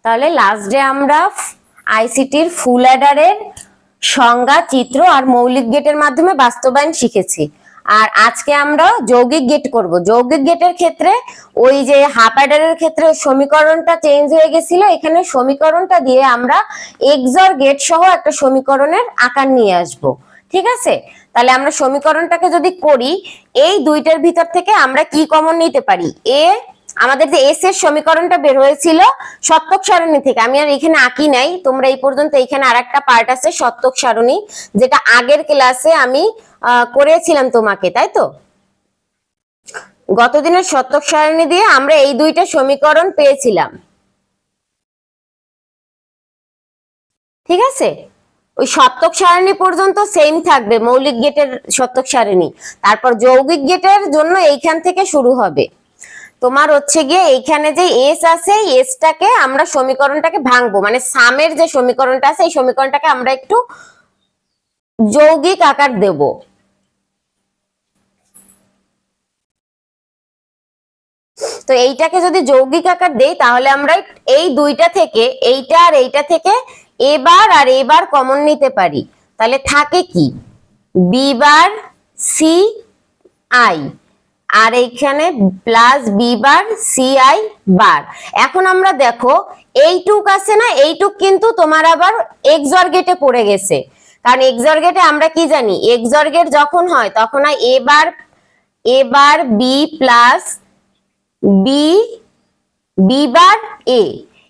তাহলে last day আমরা আইসিটির ফুল অ্যাডারের সংজ্ঞা, চিত্র আর মৌলিক গেটের মাধ্যমে বাস্তবায়ন শিখেছি। আর আজকে আমরা যৌগিক গেট করব। যৌগিক গেটের ক্ষেত্রে ওই যে হাফ অ্যাডারের ক্ষেত্রে সমীকরণটা চেঞ্জ হয়ে গেছিল, এখানে সমীকরণটা দিয়ে আমরা এক্সঅর গেট সহ একটা সমীকরণের আকার নিয়ে আসব। ঠিক আছে, তাহলে আমরা সমীকরণটাকে যদি করি, এই দুইটার ভিতর থেকে আমরা কি কমন নিতে পারি? আমাদের যে এস এর সমীকরণটা বের হয়েছিল সত্যক সারণী থেকে, আমি আর এখানে আঁকি নাই, তোমরা এই পর্যন্ত এখানে আরেকটা পার্ট আছে সত্যক সারণী, যেটা আগের ক্লাসে আমি করেছিলাম তোমাকে, তাই তো? গত দিনের সত্যক সারণী দিয়ে আমরা এই দুইটা সমীকরণ পেয়েছিলাম। ঠিক আছে, ওই সত্যক সারণী পর্যন্ত সেম থাকবে মৌলিক গেটের সত্যক সারণী, তারপর যৌগিক গেটের জন্য এইখান থেকে শুরু হবে। তোমার হচ্ছে গিয়ে এইখানে যে এস আছে, এসটাকে আমরা সমীকরণটাকে ভাঙবো, মানে সামের যে সমীকরণটা আছে এই সমীকরণটাকে আমরা একটু যৌগিক আকার দেব। তো এইটাকে যদি যৌগিক আকার দেই তাহলে আমরা এই দুইটা থেকে, এইটা আর এইটা থেকে এবার আর এবার কমন নিতে পারি। তাহলে থাকে কি? বি বার সি আই, আর এইখানে plus B bar C I bar. এখন আমরা দেখো এইটুক আছে না, এইটুক কিন্তু তোমার আবার এক্সঅর গেটে পড়ে গেছে, কারণ এক্সঅর গেটে আমরা কি জানি, এক্সঅর গেট যখন হয় তখন হয় A bar B plus B B bar A,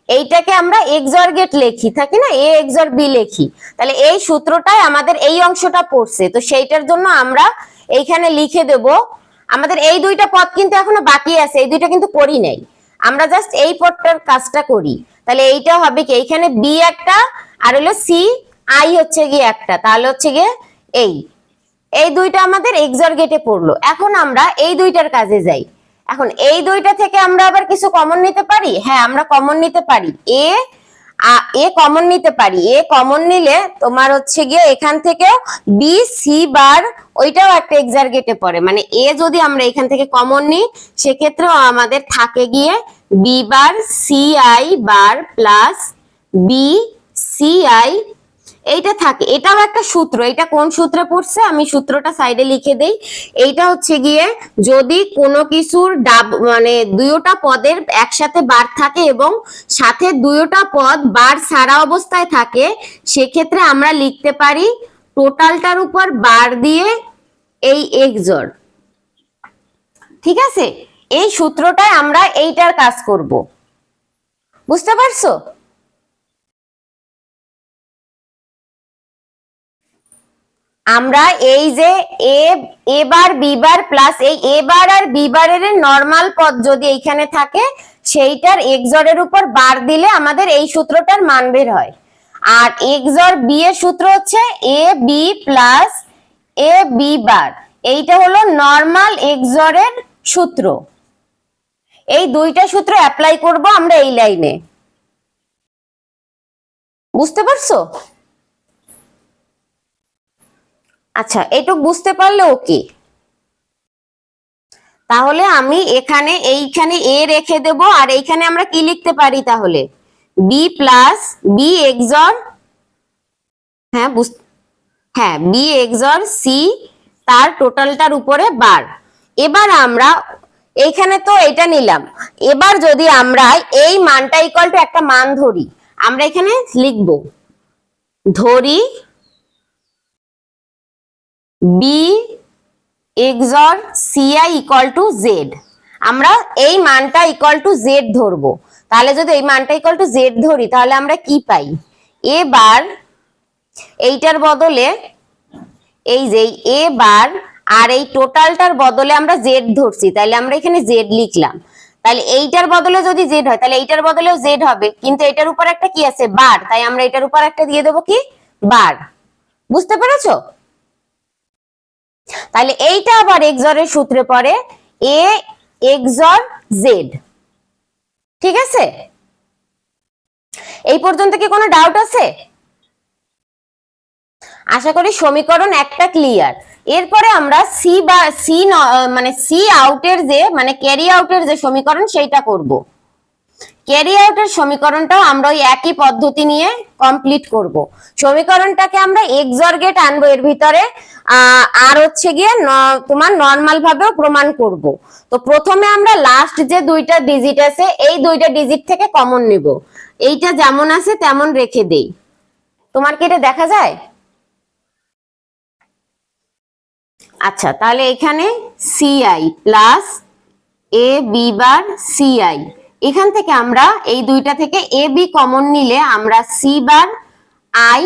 এইটাকে আমরা এক্সঅর গেট লিখি থাকি না, এ এক্সঅর বি লিখি। তাহলে এই সূত্রটাই আমাদের এই অংশটা পড়ছে, তো সেইটার জন্য আমরা এইখানে লিখে দেব। আমাদের এই দুইটা পদ কিন্তু এখনো বাকি আছে, এই দুইটা কিন্তু করি নাই, আমরা জাস্ট এই পদটার কাজটা করি। তাহলে এইটা হবে কি, এইখানে বি একটা আর হলো সি আই হচ্ছে গিয়ে একটা, তাহলে হচ্ছে গিয়ে এই দুইটা আমাদের এক্সঅর গেটে পড়লো। এখন আমরা এই দুইটার কাজে যাই। এখন এই দুইটা থেকে আমরা আবার কিছু কমন নিতে পারি। হ্যাঁ, আমরা কমন নিতে পারি, এ কমন নিতে পারি। এ কমন নিলে তোমার হচ্ছে গিয়ে এখান থেকেও বি সি বার, ওইটাও একটা এক্সঅর গেটে পড়ে, মানে এ যদি আমরা এখান থেকে কমন নিই সেক্ষেত্রেও আমাদের থাকে গিয়ে B bar C I bar plus B C I, এইটা থাকে। এটাও একটা সূত্র, এটা কোন সূত্রে পড়ছে আমি সূত্রটা সাইডে লিখে দেই। এইটা হচ্ছে গিয়ে যদি কোনো কিছুর মানে দুইটা পদের একসাথে বার থাকে এবং সাথে দুইটা পদ বার ছাড়া অবস্থায় থাকে, সেক্ষেত্রে আমরা লিখতে পারি টোটালটার উপর বার দিয়ে এই এক্সঅর। ঠিক আছে, এই সূত্রটায় আমরা এইটার কাজ করব, বুঝতে পারছো? আমরা এই যে এ বার বি বার প্লাস এই এ বার আর বি বারের নরমাল পদ যদি এইখানে থাকে, সেইটার এক্সঅর এর উপর বার দিলে আমাদের এই সূত্রটার মান বের হয়। আর এক্সঅর বি এর সূত্র হচ্ছে A B plus A B বার, এইটা হলো নরমাল এক্সঅর এর সূত্র। এই দুইটা সূত্র অ্যাপ্লাই করব আমরা এই লাইনে, বুঝতে পারছো? আচ্ছা, এটুক বুঝতে পারলে ওকে। তাহলে আমি এইখানে এ রেখে দেব, আর এইখানে আমরা কি লিখতে পারি তাহলে? বি প্লাস বি এক্সঅর, হ্যাঁ বি এক্সঅর সি, তার টোটালটার উপরে বার। এবার আমরা এইখানে তো এটা নিলাম, এবার যদি আমরা এই মানটা ইকুয়াল টু একটা মান ধরি, আমরা এখানে লিখব ধরি B XOR C I equal to Z. আমরা এই মানটা ইকুয়াল টু জেড ধরবো। তাহলে যদি এই মানটা ইকুয়াল টু জেড ধরি তাহলে আমরা কি পাই? এবার এইটার বদলে এই যে এ বার আর এই টোটালটার বদলে আমরা জেড ধরছি, তাহলে আমরা এখানে জেড লিখলাম। তাহলে এইটার বদলে যদি জেড হয় তাহলে এইটার বদলেও জেড হবে, কিন্তু এটার উপর একটা কি আছে? বার, তাই আমরা এটার উপর একটা দিয়ে দেবো কি? বার। বুঝতে পেরেছো? তাহলে এইটা আবার এক্সঅর এর সূত্রে পড়ে এ এক্সঅর জেড। ঠিক আছে, এই পর্যন্ত কি কোনো ডাউট আছে? আশা করি সমীকরণ একটা ক্লিয়ার। এরপরে আমরা সি আউটের যে মানে ক্যারি আউটের যে সমীকরণ সেইটা করব। ক্যারি আউটের সমীকরণটাও আমরা ওই একই পদ্ধতি নিয়ে কমপ্লিট করব। সমীকরণটাকে আমরা এক্সঅর গেট আনবো এর ভিতরে, আর হচ্ছে গিয়ে তোমার নর্মাল ভাবেও প্রমাণ করব। তো প্রথমে আমরা লাস্ট যে দুইটা ডিজিট আছে এই দুইটা ডিজিট থেকে কমন নিব, এইটা যেমন আছে তেমন রেখে দেই। তোমার কি এটা দেখা যায়? আচ্ছা, তাহলে এখানে CI plus A B bar CI, এখান থেকে আমরা এই দুইটা থেকে এ বি কমন নিলে আমরা C bar I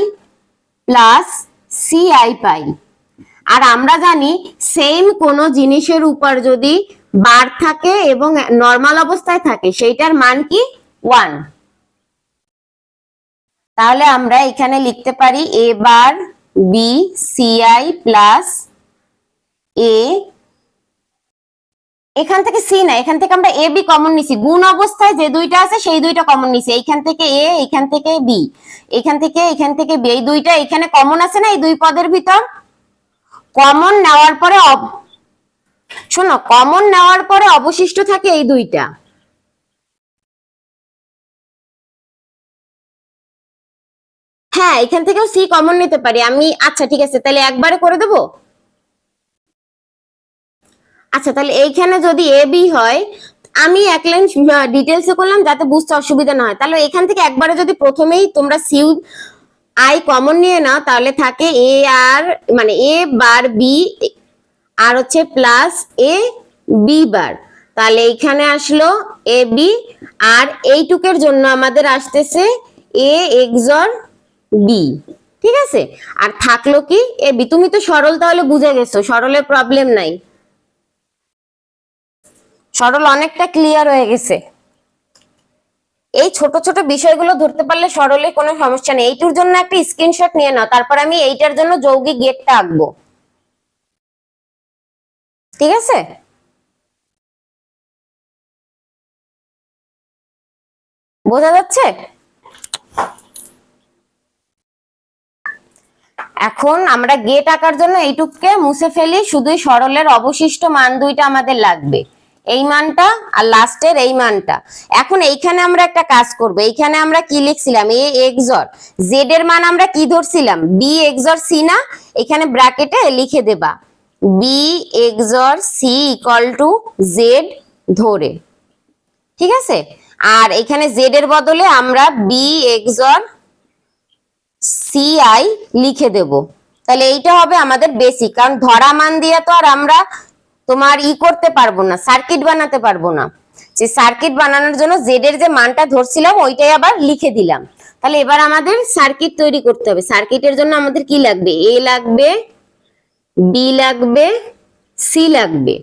plus C I পাই। আর আমরা জানি সেম কোন জিনিসের উপর যদি বার থাকে এবং নর্মাল অবস্থায় থাকে সেইটার মান কি 1। তাহলে আমরা এখানে লিখতে পারি এ বার বি সিআই প্লাস এ, এখান থেকে সি না, এখান থেকে আমরা এ বি কমন নিছি, গুণ অবস্থায় যে দুইটা আছে সেই দুইটা কমন নিছি, এইখান থেকে এ, এখান থেকে বি, এখান থেকে বি, এই দুইটা এখানে কমন আছে না এই দুই পদের ভিতর। কমন নেওয়ার পরে শোনো, কমন নেওয়ার পরে অবশিষ্ট থাকে এই দুইটা। হ্যাঁ, এখান থেকেও সি কমন নিতে পারি আমি। আচ্ছা ঠিক আছে, তাহলে একবারে করে দেবো। আচ্ছা, তাহলে এইখানে যদি এ বি হয়, আমি এক লাইন ডিটেলসে করলাম যাতে বুঝতে অসুবিধা না হয়। তাহলে এখান থেকে একবারে যদি প্রথমেই তোমরা সি আই কমন নিয়ে নাও, তাহলে থাকে এ আর মানে এ বার বি আর হচ্ছে প্লাস এ বি বার। তাহলে এইখানে আসলো এ বি, আর এইটুকের জন্য আমাদের আসতেছে এ এক্সর বি। ঠিক আছে, আর থাকলো কি এ বি। তুমি তো সরল তাহলে বুঝে গেছো, সরলের প্রবলেম নাই, সরল অনেকটা ক্লিয়ার হয়ে গেছে। এই ছোট ছোট বিষয়গুলো ধরতে পারলে সরলে কোনো সমস্যা নেই। এইটার জন্য একটা স্ক্রিনশট নিয়ে নাও, তারপর আমি এইটার জন্য যৌগিক গেটটা আঁকবো। ঠিক আছে, বোঝা যাচ্ছে? এখন আমরা গেট আঁকার জন্য এইটুককে মুছে ফেলি, শুধুই সরলের অবশিষ্ট মান দুইটা আমাদের লাগবে, এই মানটা আর লাস্টের এই মানটা। এখন এইখানে আমরা একটা কাজ করব, এইখানে আমরা কি লিখছিলাম এ এক্সর জেড এর মান আমরা কি ধরছিলাম বি এক্সর সি না, এখানে ব্র্যাকেটে লিখে দেবা B XOR C equal to Z ধরে। ঠিক আছে, আর এখানে জেড এর বদলে আমরা বি এক্সর সিআই লিখে দেব। তাহলে এইটা হবে আমাদের বেসিক, কারণ ধরা মান দিয়ে তো আর আমরা তোমার করতে পারবো না, সার্কিট বানাতে পারবো না। যে সার্কিট বানানোর জন্য জেড এর যে মানটা ধরছিলাম ওইটাই আবার লিখে দিলাম। তাহলে এবার আমাদের সার্কিট তৈরি করতে হবে। সার্কিটের জন্য আমাদের কি লাগবে, এ লাগবে, বি লাগবে, সি লাগবে,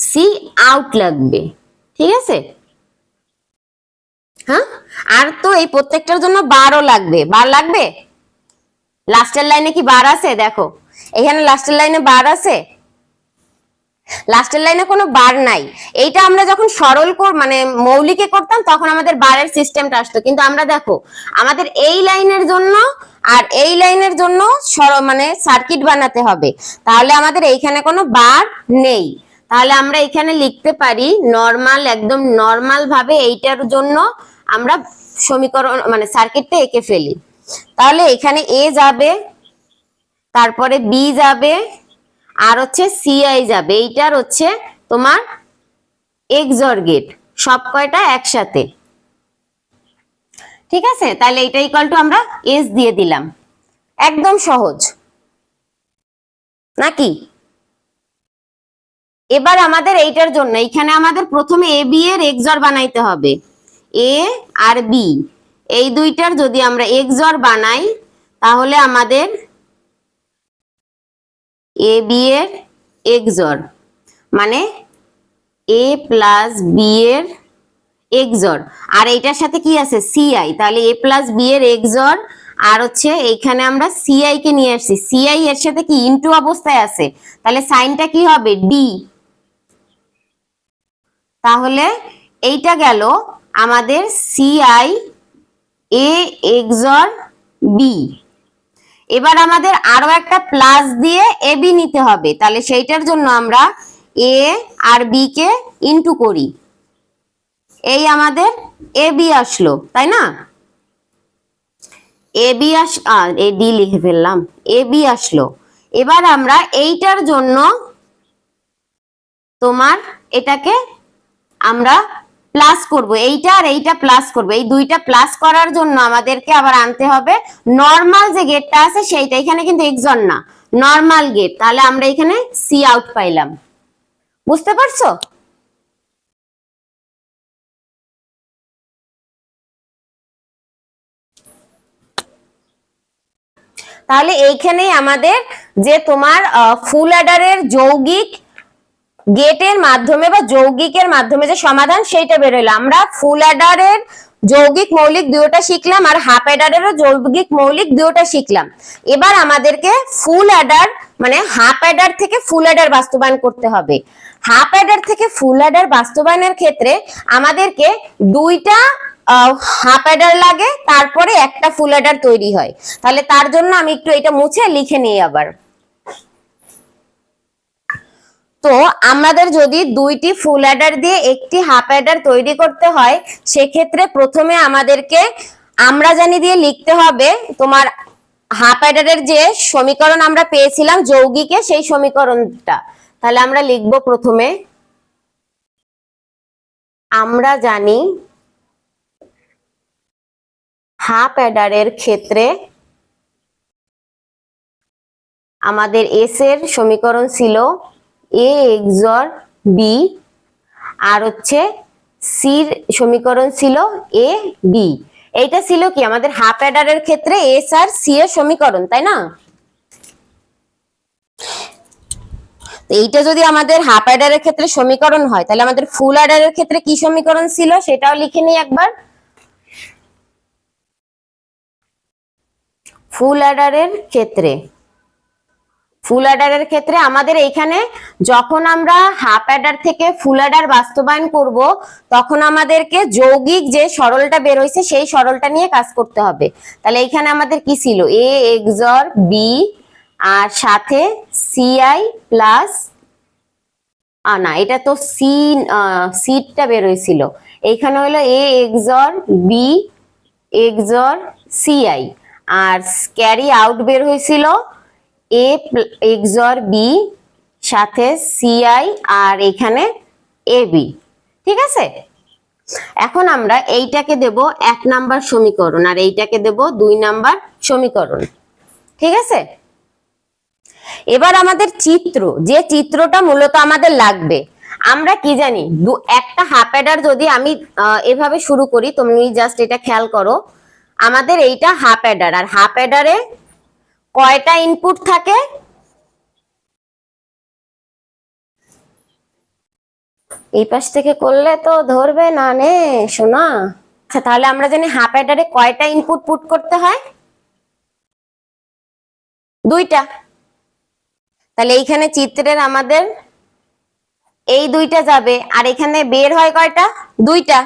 সি আউট লাগবে। ঠিক আছে, হ্যাঁ, আর তো এই প্রত্যেকটার জন্য বারও লাগবে। বার লাগবে, লাস্টের লাইনে কি বার আছে? দেখো এখানে লাস্টের লাইনে বার আছে, লাস্টের লাইনে কোনো বার নাই। এইটা আমরা যখন সরল মানে মৌলিকে করতাম তখন আমাদের বারের সিস্টেমটা আসতো, কিন্তু আমরা দেখো আমাদের এই লাইনের জন্য আর এই লাইনের জন্য মানে সার্কিট বানাতে হবে, তাহলে আমাদের এইখানে কোনো বার নেই। তাহলে আমরা এখানে লিখতে পারি নরমাল, একদম নরমাল ভাবে এইটার জন্য আমরা সমীকরণ মানে সার্কিটটা এঁকে ফেলি। তাহলে এখানে এ যাবে, তারপরে বি যাবে, আর হচ্ছে সিআই যাবে, এইটার হচ্ছে তোমার এক্সর গেট, সব কয়টা একসাথে। ঠিক আছে, তাহলে এটা ইকুয়াল টু আমরা এস দিয়ে দিলাম, একদম সহজ নাকি? এবার আমাদের এইটার জন্য এইখানে আমাদের প্রথমে এ বি এর এক্সর বানাইতে হবে। এ আর বি এই দুইটার যদি আমরা এক্সর বানাই তাহলে আমাদের এ বি এর এক্সর মানে এ প্লাস বি এর এক্সর, আর এইটার সাথে কি আছে সিআই, তাহলে এ প্লাস বি এর এক্সর, আর হচ্ছে এইখানে আমরা সিআই কে নিয়ে আসছি, সিআই এর সাথে কি ইনটু অবস্থায় আছে, তাহলে সাইনটা কি হবে ডি। তাহলে এইটা গেল আমাদের সিআই এ এক্সর বি। এবার আমাদের আরো একটা প্লাস দিয়ে এ বি নিতে হবে, তাহলে সেইটার জন্য আমরা এ আর বি কে ইনটু করি, এই আমাদের এ বি আসলো, তাই না? এ বি এ ডি লিখে ফেললাম, এ বি আসলো। এবার আমরা এইটার জন্য তোমার এটাকে আমরা প্লাস করব, এইটা আর এইটা প্লাস করব। এই দুইটা প্লাস করার জন্য আমাদেরকে আবার আনতে হবে নর্মাল যে গেটটা আছে সেইটা। এখানে কিন্তু এক্সন না, নর্মাল গেট। তাহলে আমরা এখানে সি আউট পাইলাম। বুঝতে পারছো? তাহলে এইখানেই আমাদের যে তোমার ফুল অ্যাডারের যৌগিক গেটের মাধ্যমে বা যৌগিকের মাধ্যমে যে সমাধান সেইটা বেরোলো। আমরা ফুল অ্যাডারের যৌগিক মৌলিক দুটোটা শিখলাম আর হাফ অ্যাডারেরও যৌগিক মৌলিক দুটোটা শিখলাম। এবার আমাদেরকে ফুল অ্যাডার মানে হাফ অ্যাডার থেকে ফুল অ্যাডার বাস্তবায়ন করতে হবে। হাফ অ্যাডার থেকে ফুল অ্যাডার বাস্তবায়নের ক্ষেত্রে আমাদেরকে দুইটা হাফ অ্যাডার লাগে, তারপরে একটা ফুল অ্যাডার তৈরি হয়। তাহলে তার জন্য আমি একটু এটা মুছে লিখে নিই আবার। তো আমাদের যদি দুইটি ফুল অ্যাডার দিয়ে একটি হাফ অ্যাডার তৈরি করতে হয়, সেক্ষেত্রে প্রথমে আমাদেরকে আমরা জানি দিয়ে লিখতে হবে তোমার হাফ অ্যাডারের যে সমীকরণ আমরা পেয়েছিলাম যৌগিকে, সেই সমীকরণটা। তাহলে আমরা লিখব প্রথমে আমরা জানি হাফ অ্যাডারের ক্ষেত্রে আমাদের এস এর সমীকরণ ছিল এ এক্সর বি, আর হচ্ছে সির সমীকরণ ছিল এ বি। এইটা ছিল কি আমাদের হাফ অ্যাডারের ক্ষেত্রে এস আর সি এর সমীকরণ, তাই না? এইটা যদি আমাদের হাফ অ্যাডারের ক্ষেত্রে সমীকরণ হয়, তাহলে আমাদের ফুল অ্যাডারের ক্ষেত্রে কি সমীকরণ ছিল সেটাও লিখে নিই একবার। ফুল অ্যাডারের ক্ষেত্রে আমাদের এইখানে যখন আমরা হাফ অ্যাডার থেকে ফুল অ্যাডার বাস্তবায়ন করব, তখন আমাদেরকে যৌগিক যে সরলটা বের হয়েছে সেই সরলটা নিয়ে কাজ করতে হবে। তাহলে এইখানে আমাদের কি ছিল এ এক্সর বি আর সাথে সিআই প্লাস, না এটা তো সিটা বের হয়েছিল। এইখানে হলো এ এক্সর বি এক্সর সিআই, আর ক্যারি আউট বের হয়েছিল এ এক্সর বি সাথে সিআই আর এখানে এ বি। ঠিক আছে, এখন আমরা এইটাকে দেব 1 নাম্বার সমীকরণ আর এইটাকে দেব 2 নাম্বার সমীকরণ। ঠিক আছে, এবার আমাদের যে চিত্রটা মূলত আমাদের লাগবে, আমরা কি জানি একটা হাফ অ্যাডার যদি আমি এভাবে শুরু করি, তুমি জাস্ট এটা খেয়াল করো। আমাদের এইটা হাফ অ্যাডার, আর হাফ অ্যাডারে কয়টা ইনপুট থাকে? এই পাশ থেকে করলে তো ধরবে না নে শোনা। আচ্ছা, তাহলে আমরা জানি হাফ অ্যাডারে কয়টা ইনপুট পুট করতে হয়? 2টা। তাহলে এইখানে চিত্রের আমাদের এই 2টা যাবে, আর এখানে বের হয় কয়টা? 2টা।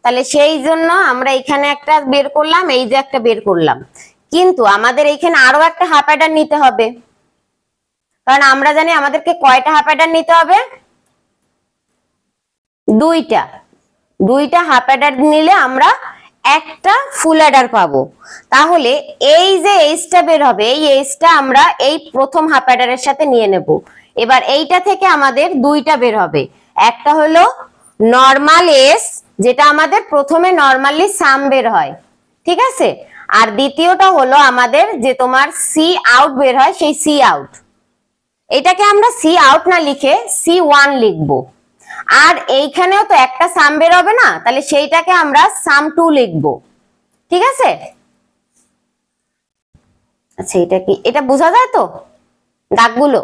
তাহলে সেই জন্য আমরা এখানে একটা বের করলাম, এই যে একটা বের করলাম। কিন্তু আমাদের এইখানে আরো একটা হাফ অ্যাডার নিতে হবে, কারণ আমরা জানি আমাদেরকে কয়টা হাফ অ্যাডার নিতে হবে? 2টা হাফ অ্যাডার নিলে আমরা একটা ফুল অ্যাডার পাবো। তাহলে এই যে এইচটা বের হবে, এই এইচটা আমরা এই প্রথম হাফ অ্যাডারের সাথে নিয়ে নেব। এবার এইটা থেকে আমাদের 2টা বের হবে, একটা হলো নর্মাল এস, যেটা আমাদের প্রথমে নর্মালি সাম বের হয়। ঠিক আছে, আর দ্বিতীয়টা হলো আমাদের যে তোমার সি আউট বের হয়, সেই সি আউট। এটাকে আমরা সি আউট না লিখে C1 লিখবো। আর এইখানেও তো একটা সাম বের হবে না, তাহলে সেইটাকে আমরা সাম2 লিখবো। ঠিক আছে, আচ্ছা এটা কি, এটা বোঝা যায় তো দাগগুলো?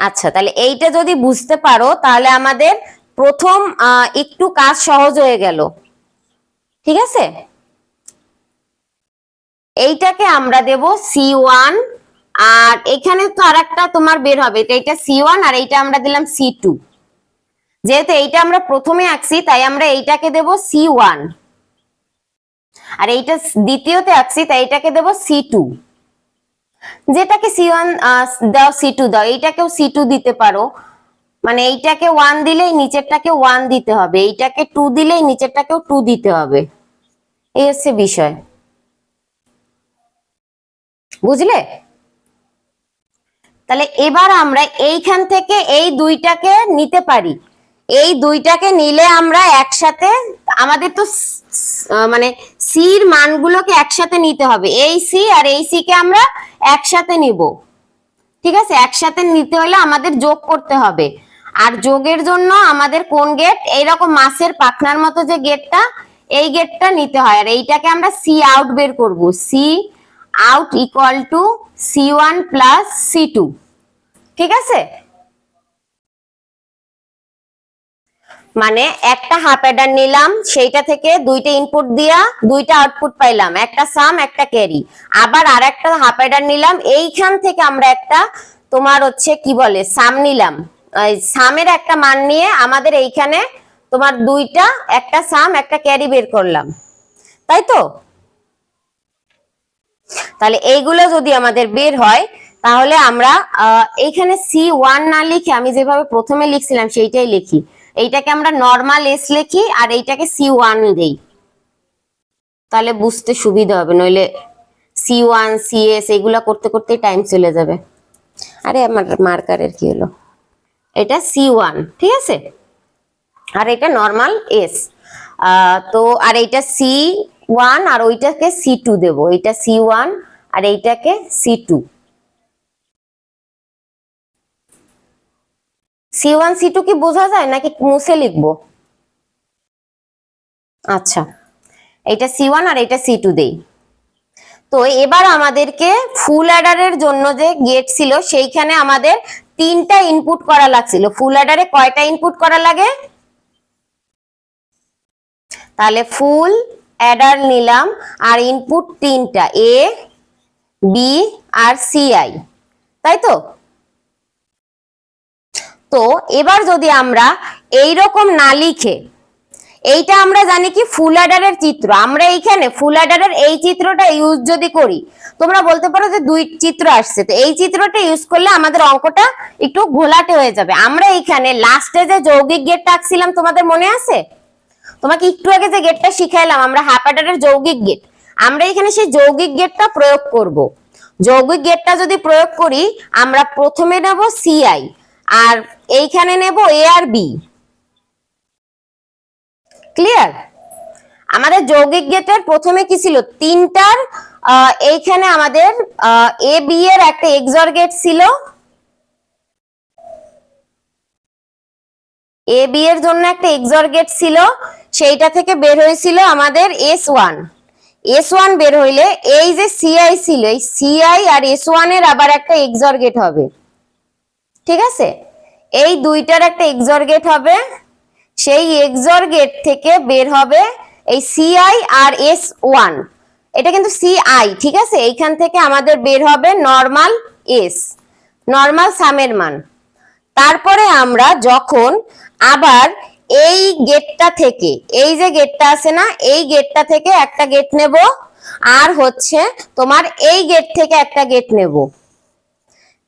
আচ্ছা, তাহলে এইটা যদি বুঝতে পারো তাহলে আমাদের প্রথম একটু কাজ সহজ হয়ে গেল। ঠিক আছে, এইটাকে আমরা দেব C1, আর এখানে তো আরেকটা তোমার বের হবে, এটা C1 আর এইটা আমরা দিলাম C2। যেহেতু এইটা আমরা প্রথমে আঁকছি, তাই আমরা এইটাকে দেব C1, আর এইটা দ্বিতীয়তে আঁকছি, তাই এটাকে দেব C2। যেটাকে C1 দাও, C2 দাও, এইটাকেও C2 দিতে পারো। মানে এইটাকে 1 দিলেই নিচেরটাকে 1 দিতে হবে, এইটাকে 2 দিলেই নিচেরটাকেও 2 দিতে হবে, এই হচ্ছে বিষয়। বুঝলে? তাহলে এবার আমরা এইখান থেকে এই দুইটাকে নিতে পারি, এই দুইটাকে নিলে আমরা একসাথে, আমাদের তো মানে সির মানগুলোকে একসাথে নিতে হবে, এই সি আর এই সি কে আমরা একসাথে নিব। ঠিক আছে, একসাথে নিতে হলে আমাদের যোগ করতে হবে, আর যোগের জন্য আমাদের কোন গেট, এইরকম মাছের পাখনার মতো যে গেটটা, এই গেটটা নিতে হয়, আর এইটাকে আমরা সি আউট বের করব, C out equal to C1 plus C2। ঠিক আছে, মানে একটা হাফ অ্যাডার নিলাম, সেইটা থেকে দুইটা ইনপুট দিয়া দুইটা আউটপুট পাইলাম, একটা সাম একটা ক্যারি। আবার আর একটা হাফ অ্যাডার নিলাম, এইখান থেকে আমরা একটা তোমার হচ্ছে কি বলে সাম নিলাম, সামের একটা মান নিয়ে আমাদের এইখানে তোমার দুইটা, একটা সাম একটা ক্যারি বের করলাম, তাই তো? তাহলে এইগুলো যদি আমাদের বের হয়, তাহলে আমরা এইখানে C1 না লিখে আমি যেভাবে প্রথমে লিখছিলাম সেইটাই লিখি, এইটাকে আমরা নর্মাল এস লিখি আর এইটাকে C1 দেই, তাহলে বুঝতে সুবিধা হবে, নইলে C1 CS এগুলা করতে করতে টাইম চলে যাবে। আরে আমার মার্কারের কি হলো, এটা C1, ঠিক আছে, আর এটা নর্মাল এস। তো আর এইটা C1 আর ওইটাকে C2 দেব, এটা C1 আর এইটাকে C2। C1 C2 কি বোঝা যায় নাকি মুছে লিখবো? আচ্ছা, এটা C1 আর এটা C2 দেই। তো এবার আমাদেরকে ফুল অ্যাডারের জন্য যে গেট ছিল সেইখানে আমাদের 3টা ইনপুট করা লাগছিল। ফুল অ্যাডারে কয়টা ইনপুট করা লাগে? তাহলে ফুল অ্যাডার নিলাম আর ইনপুট 3টা, A B আর CI, তাই তো? তো এবার যদি আমরা এইরকম না লিখে, এইটা আমরা জানি কি ফুল অ্যাডারের চিত্র, আমরা এইখানে ফুল অ্যাডারের এই চিত্রটা ইউজ যদি করি, তোমরা বলতে পারো যে দুই চিত্র আসছে, তো এই চিত্রটা ইউজ করলে আমাদের অঙ্কটা একটু ঘোলাটে হয়ে যাবে। আমরা এইখানে লাস্টে যে যৌগিক গেটটা আঁকছিলাম তোমাদের মনে আছে? তোমাকে একটু আগে যে গেটটা শিখাইলাম আমরা হাফ অ্যাডারের যৌগিক গেট, আমরা এখানে সেই যৌগিক গেটটা প্রয়োগ করব। যৌগিক গেটটা যদি প্রয়োগ করি, আমরা প্রথমে নেব CI আর এইখানে নেব A আর B। ক্লিয়ার? আমাদের যৌগিক গেটের প্রথমে কি ছিল, 3টার এইখানে আমাদের A B এর একটা XOR গেট ছিল, A B এর জন্য একটা XOR গেট ছিল, সেইটা থেকে বের হয়েছিল আমাদের S1। S1 বের হইলে এই যে CI ছিল, এই CI আর S1 এর আবার একটা XOR গেট হবে, ঠিক আছে? এই দুইটার একটা XOR গেট হবে, সেই XOR গেট থেকে বের হবে এই CI আর S1, এটা কিন্তু CI, ঠিক আছে? এইখান থেকে আমাদের বের হবে নরমাল S, নরমাল সামের মান। তারপরে আমরা যখন আবার এই গেটটা থেকে, এই যে গেটটা আছে না, এই গেটটা থেকে একটা গেট নেব, আর হচ্ছে তোমার এই গেট থেকে একটা গেট নেব,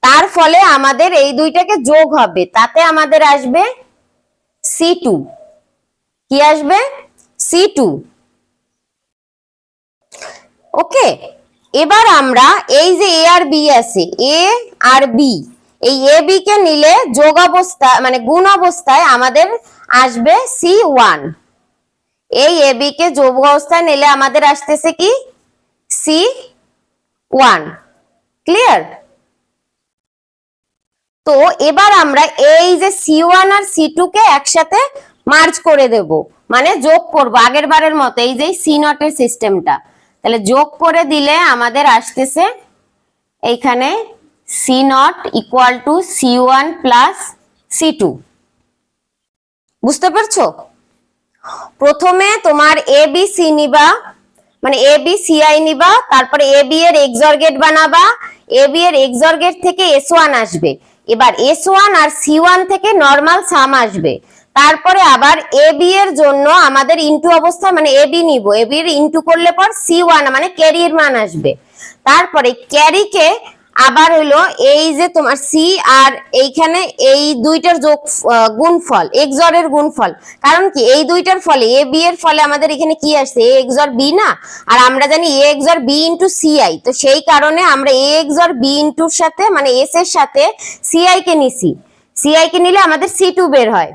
তার ফলে আমাদের এই দুইটাকে যোগ হবে, তাতে আমাদের আসবে C2। কি আসবে? C2। ওকে, এবার আমরা এই যে A আর B আছে, A আর B, এই A B কে নিলে যোগ অবস্থা মানে গুণ অবস্থায় আমাদের আসবে C1। এই A B কে যোগ অবস্থায় নিলে আমাদের আসতেছে কি? C1। ক্লিয়ার? তো এবার আমরা এই যে C1 আর C2 কে একসাথে মার্জ করে দেব, মানে যোগ করব আগের বারের মতো, এই যে C0 এর সিস্টেমটা। তাহলে যোগ করে দিলে আমাদের আসতেছে এইখানে C0 equal to C1 plus C2। বুঝতে পারছো? প্রথমে তোমার ABC নিবা, মানে ABCI নিবা, তারপরে AB এর XOR গেট বানাবা, AB এর XOR গেট থেকে S1 আসবে, এবার S1 আর C1 থেকে নরমাল সাম আসবে, তারপরে আবার AB এর জন্য আমাদের ইনটু অবস্থা মানে AB নিব, AB এর ইনটু করলে পর C1 মানে ক্যারির মান আসবে, তারপরে ক্যারিকে আবার হলো এই যে তোমার সি আর এইখানে এই দুইটার যোগ গুণফল XOR এর গুণফল, কারণ কি এই দুইটার ফলে এ বি এর ফলে আমাদের এখানে কি আসছে এ XOR বি না, আর আমরা জানি এ XOR বি ইন্টু সিআই, তো সেই কারণে আমরা এ XOR বি ইন্টুর সাথে মানে এস এর সাথে সিআই কে নিছি, সিআই কে নিলে আমাদের সি টু বের হয়,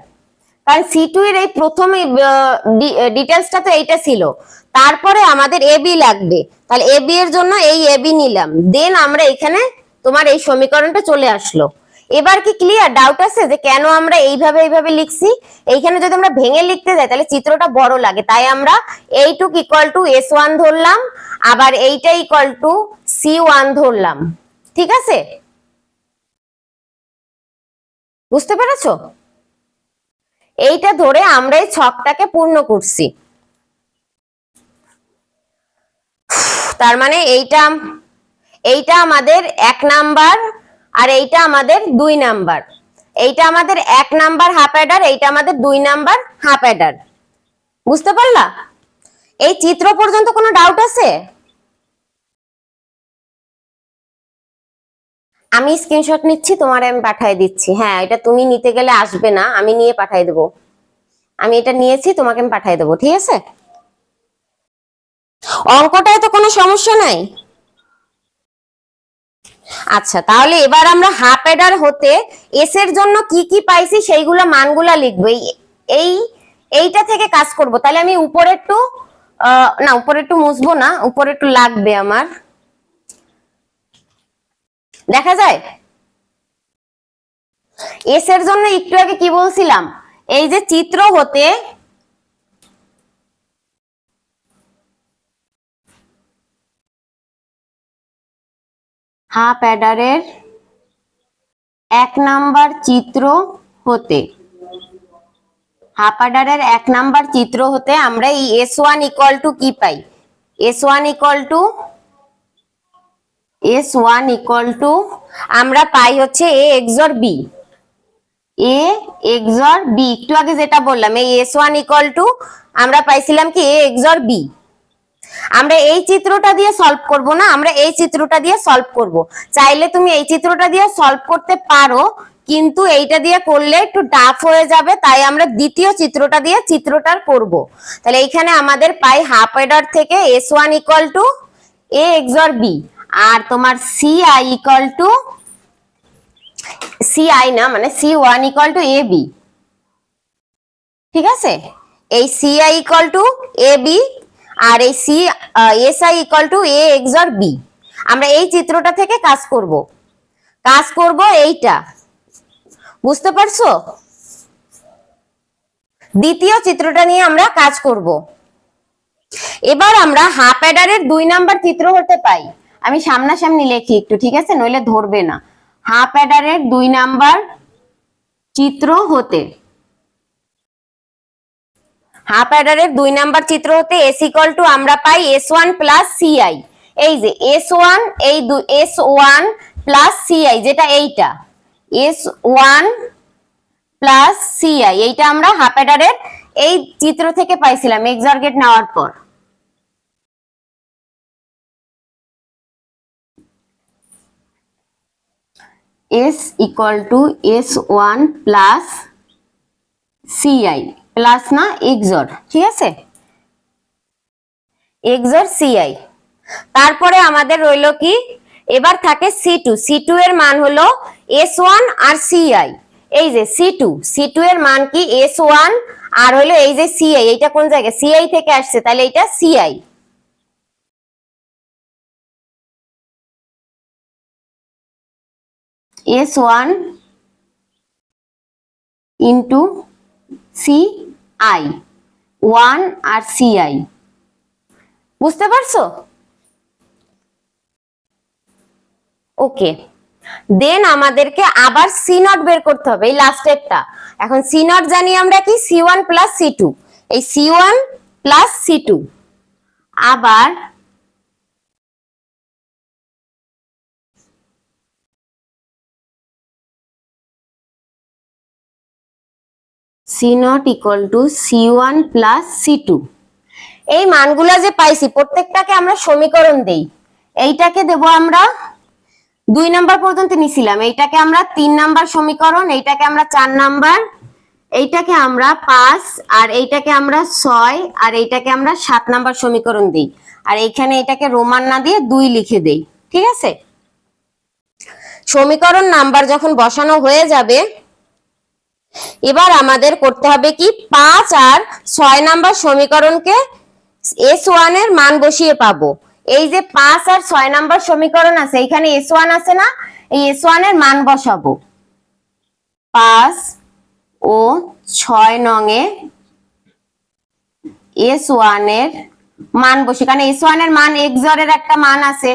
কারণ সি টু এর এই প্রথম ডিটেলসটা তো এইটা ছিল, তারপরে আমাদের এ বি লাগবে, তাহলে এ বি এর জন্য এই এ বি নিলাম, দেন আমরা এখানে তোমার এই সমীকরণটা চলে আসলো। এবার কি ক্লিয়ার? ডাউট আছে যে কেন আমরা এইভাবে লিখছি? এইখানে যদি আমরা ভেঙে লিখতে যাই তাহলে চিত্রটা বড় লাগে, তাই আমরা এইটুক ইকুয়াল টু S1 ধরলাম, আবার এইটা ইকুয়াল টু C1 ধরলাম। ঠিক আছে, বুঝতে পেরেছো? এইটা ধরে আমরা এই ছকটাকে পূর্ণ করছি। তার মানে এইটা আমাদের 1 নাম্বার আর এইটা আমাদের 2 নাম্বার, এইটা আমাদের 1 নাম্বার হাফ অ্যাডার, এইটা আমাদের 2 নাম্বার হাফ অ্যাডার। বুঝতে পারলা? এই চিত্র পর্যন্ত কোনো ডাউট আছে? আমি স্ক্রিনশট নিচ্ছি, তোমার আমি পাঠিয়ে দিচ্ছি। হ্যাঁ, এটা তুমি নিতে গেলে আসবে না, আমি নিয়ে পাঠিয়ে দেবো। আমি এটা নিয়েছি, তোমাকে আমি পাঠিয়ে দেবো। ঠিক আছে, অঙ্কটায় তো কোনো সমস্যা নাই। আচ্ছা, তাহলে এবার আমরা হাফ অ্যাডার হতে এস এর জন্য কি কি পাইছি সেইগুলো মানগুলা লিখবো, এই এইটা থেকে কাজ করব। তাহলে আমি উপরে একটু না, উপরে একটু মুছবো না, উপরে একটু লাগবে আমার, দেখা যায়। এস এর জন্য একটু আগে কি বলছিলাম, এই যে চিত্র হতে হাফ অ্যাডারের 1 নাম্বার চিত্র হতে, হাফ অ্যাডারের 1 নাম্বার চিত্র হতে আমরা এই S1 ইকুয়াল টু কি পাই? S1 ইকুয়াল টু আমরা পাই হচ্ছে A XOR B, A XOR B। একটু আগে যেটা বললাম এই S1 ইকুয়াল টু আমরা পাইছিলাম কি A XOR B। আমরা এই চিত্রটা দিয়ে সলভ করব না, আমরা এই চিত্রটা দিয়ে সলভ করব। চাইলে তুমি এই চিত্রটা দিয়ে সলভ করতে পারো, কিন্তু এইটা দিয়ে করলে একটু টাফ হয়ে যাবে, তাই আমরা দ্বিতীয় চিত্রটা দিয়ে চিত্রটার করব। তাহলে এইখানে আমাদের পাই হাফ অ্যাডার থেকে S1 equal to A XOR B, আর তোমার CI ইকুয়াল টু CI না মানে C1 ইকুয়াল টু AB। ঠিক আছে, এই CI ইকুয়াল টু AB আর এই SI equal to A XOR B। আমরা এই চিত্রটা থেকে কাজ করব এইটা, বুঝতে পারছো? দ্বিতীয় চিত্রটা নিয়ে আমরা কাজ করব। এবার আমরা হাফ অ্যাডারের 2 নাম্বার চিত্র হতে পাই। আমি সামনাসামনি লিখি একটু, ঠিক আছে, নইলে ধরবে না। হাফ অ্যাডারের 2 নাম্বার চিত্র হতে, হাফ অ্যাডারের 2 নাম্বার চিত্র হতে S ইকুয়াল টু আমরা পাই S1 প্লাস CI। এই যে S1, এই S1 প্লাস CI, যেটা এইটা S1 প্লাস CI, এইটা আমরা হাফ অ্যাডারের এই চিত্র থেকে পাইছিলাম XOR গেট নেওয়ার পর। S equal to S1 plus CI, plus না XOR, ঠিক আছে, XOR CI। তারপরে আমাদের রইলো কি, এবার থাকে C2 এর মান হলো S1 আর CI। এই যে C2 এর মান কি S1 আর হলো এই যে CI, এইটা কোন জায়গায় CI থেকে আসছে, তাহলে এটা CI। S1 ইন্টু CI, 1 আর CI, বুঝতে পারছো? ওকে, দেন আমাদেরকে আবার C0 বের করতে হবে, এই লাস্ট স্টেপটা। এখন C0 জানি আমরা কি C1 প্লাস C2, এই C1 প্লাস C2 আবার C0 equal to C1 plus C2। এই মানগুলা যে পাইছি প্রত্যেকটাকে আমরা সমীকরণ দেই। এইটাকে দেব আমরা 2 নাম্বার পর্যন্ত নিছিলাম, এইটাকে আমরা 3 নাম্বার সমীকরণ, এইটাকে আমরা 4 নাম্বার, এইটাকে আমরা 5, আর এইটাকে আমরা 6, আর এইটাকে আমরা 7 নাম্বার সমীকরণ দিই। আর এইখানে এটাকে রোমান না দিয়ে 2 লিখে দেই। ঠিক আছে, সমীকরণ নাম্বার যখন বসানো হয়ে যাবে, এবার আমাদের করতে হবে কি 5 আর 6 নাম্বার সমীকরণকে S1 এর মান বসিয়ে পাবো। এই যে 5 আর 6 নাম্বার সমীকরণ আছে, এখানে S1 আছে না, এই S1 এর মান বসাবো। 5 ও 6 নং এ S1 এর মান বসি, কারণ S1 এর মান XOR এর একটা মান আছে,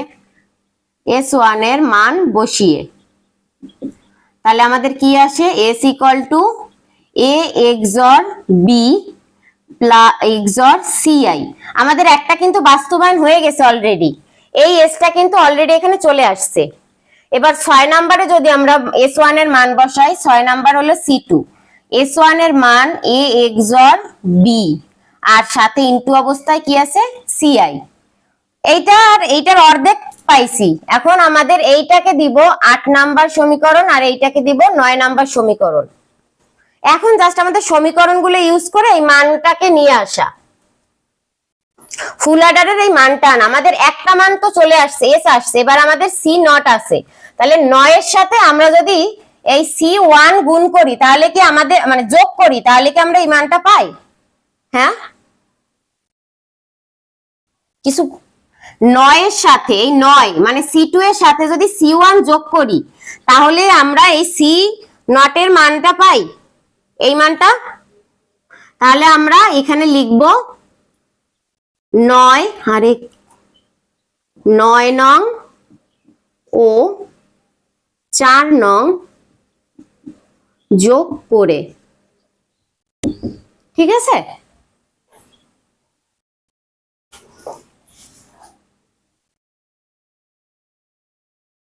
S1 এর মান বসিয়ে তাহলে আমাদের কি আসে, S = A XOR B XOR CI। আমাদের একটা কিন্তু বাস্তবায়ন হয়ে গেছে অলরেডি, এই এসটা কিন্তু অলরেডি এখানে চলে আসছে। এবার 6 নম্বরে যদি আমরা S1 এর মান বসাই, 6 নাম্বার হলো C2, S1 এর মান A XOR B, আর সাথে ইনটু অবস্থায় কি আছে, CI। এইটা আর এইটার অর্ধেক পাইছি। এখন আমাদের এইটাকে দিব 8 নাম্বার সমীকরণ, আর এইটাকে দিব 9 নাম্বার সমীকরণ। এখন জাস্ট আমাদের সমীকরণগুলো ইউজ করে এই মানটাকে নিয়ে আসা, ফুল অ্যাডারের এই মানটা আনা। আমাদের একটা মান তো চলে আসছে, এস আসছে, এবার আমাদের সি নট আছে। তাহলে 9 এর সাথে আমরা যদি এই C1 গুণ করি, তাহলে কি আমাদের মানে যোগ করি, তাহলে কি আমরা এই মানটা পাই? হ্যাঁ, কিছু 9 এর সাথে, এই 9 মানে C2 এর সাথে যদি C1 যোগ করি, তাহলে আমরা এই সি নট এর মানটা পাই, এই মানটা। তাহলে আমরা এখানে লিখব 9 আরে 9 নং ও 4 নং যোগ করে। ঠিক আছে,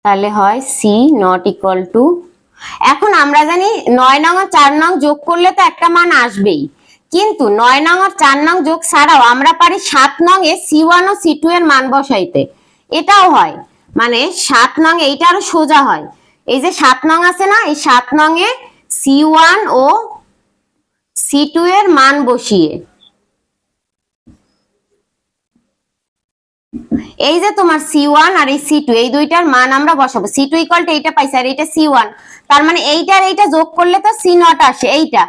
তাহলে হয় সি নট ইকুয়াল টু, এখন আমরা জানি 9 নং আর 4 নং যোগ করলে তো একটা মান আসবেই, কিন্তু 9 নং আর 4 নং যোগ ছাড়াও আমরা পারি 7 নং এ C1 ও C2 এর মান বসাইতে, এটাও হয়। মানে 7 নং এইটা আরো সোজা হয়, এই যে 7 নং আছে না, এই 7 নং এ C1 ও C2 এর মান বসিয়ে, এই যে তোমার C1 আর এই C2 এই দুইটার মান আমরা বসাবো। C2 ইকুয়াল টু এইটা পাইছি, আর এইটা C1, তার মানে এইটা আর এইটা যোগ করলে তো C নট আসে, এইটা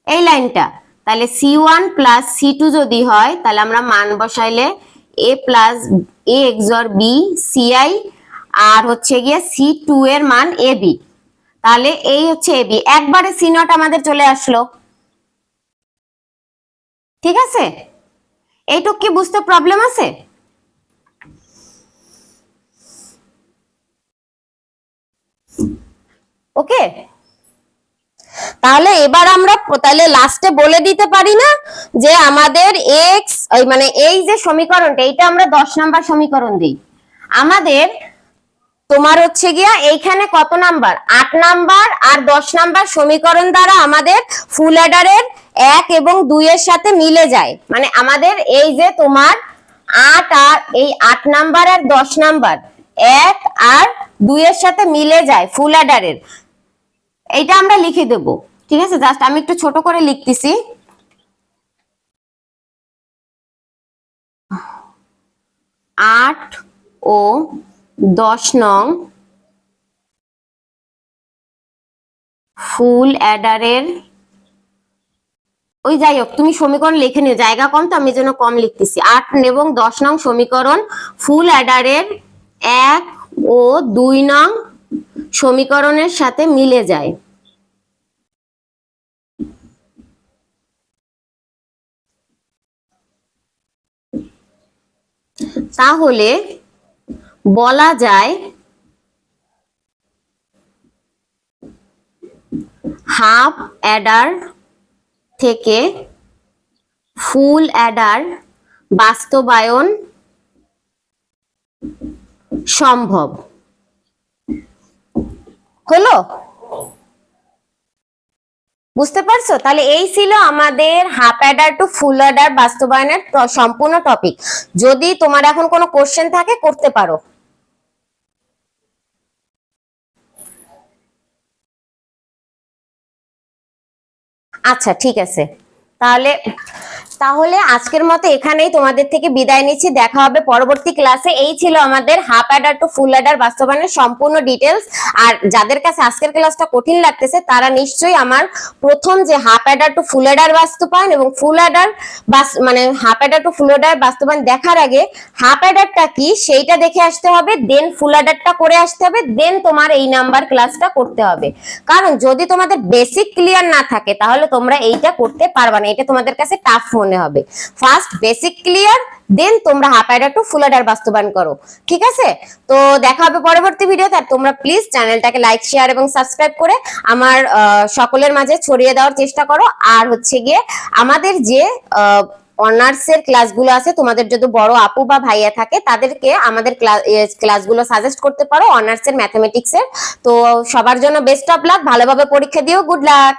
এই লাইনটা। তাহলে C1 প্লাস C2 যদি হয়, তাহলে আমরা মান বসাইলে A plus A XOR B CI, আর হচ্ছে গিয়ে C2 এর মান AB, তাহলে এই হচ্ছে AB। একবারে C নট আমাদের চলে আসলো। ঠিক আছে, এইটুক কি বুঝতে প্রবলেম আছে? ওকে, তাহলে এবার আমরা তাহলে লাস্টে বলে দিতে পারি না যে আমাদের এক্স মানে এই যে সমীকরণটা, এইটা আমরা 10 নাম্বার সমীকরণ দিই। আমাদের তোমার হচ্ছে গিয়া এইখানে কত নাম্বার, 8 নাম্বার আর 10 নাম্বার সমীকরণ দ্বারা আমাদের ফুল অ্যাডারের 1 এবং 2 এর সাথে মিলে যায়। মানে আমাদের এই যে তোমার 8 আর এই 8 নাম্বার আর 10 নাম্বার 1 আর 2 এর সাথে মিলে যায় ফুল অ্যাডারের, এইটা আমরা লিখে দেব। ঠিক আছে, জাস্ট আমি একটু ছোট করে লিখতেছি। 8 ও 10 নং ফুল অ্যাডারের, ওই যাই হোক তুমি সমীকরণ লিখে নিও, জায়গা কম তো আমি যেন কম লিখতেছি। 8 এবং 10 নং সমীকরণ ফুল অ্যাডারের 1 ও 2 নং সমীকরণের সাথে মিলে যায়। তাহলে বলা যায় হাফ অ্যাডার থেকে ফুল অ্যাডার বাস্তবায়ন সম্ভব। হলো, বুঝতে পারছো? তাহলে এই ছিল আমাদের half adder to full adder বাস্তবায়নের সম্পূর্ণ টপিক। যদি তোমার এখন কোনো কোশ্চেন থাকে করতে পারো। আচ্ছা ঠিক আছে, তাহলে তাহলে আজকের মতো এখানেই তোমাদের থেকে বিদায় নিচ্ছি। দেখা হবে পরবর্তী ক্লাসে। এই ছিল আমাদের half adder to full adder বাস্তবায়নের সম্পূর্ণ ডিটেলস। আর যাদের কাছে আজকের ক্লাসটা কঠিন লাগতেছে তারা নিশ্চয়ই আমার প্রথম যে half adder to full adder বাস্তবায়ন এবং ফুল অ্যাডার মানে half adder to full adder বাস্তবায়ন দেখার আগে হাফ অ্যাডারটা কি সেইটা দেখে আসতে হবে, দেন ফুল অ্যাডারটা করে আসতে হবে, দেন তোমার এই নাম্বার ক্লাসটা করতে হবে। কারণ যদি তোমাদের বেসিক ক্লিয়ার না থাকে তাহলে তোমরা এইটা করতে পারবে না, এটা তোমাদের কাছে টাফ মনে হবে। ফার্স্ট বেসিক ক্লিয়ার, দেন তোমরা half adder to full adder বাস্তবায়ন করো, ঠিক আছে? তো দেখা হবে পরবর্তী ভিডিওতে। আর তোমরা প্লিজ চ্যানেলটাকে লাইক শেয়ার এবং সাবস্ক্রাইব করে আমার সকলের মাঝে ছড়িয়ে দেওয়ার চেষ্টা করো। আর হচ্ছে গিয়ে আমাদের যে অনার্সের ক্লাসগুলো আছে, তোমাদের যদি বড় আপু বা ভাইয়া থাকে তাদেরকে আমাদের ক্লাসগুলো সাজেস্ট করতে পারো অনার্সের ম্যাথমেটিক্সের। তো সবার জন্য বেস্ট অফ লাক, ভালোভাবে পরীক্ষা দিও, গুড লাক।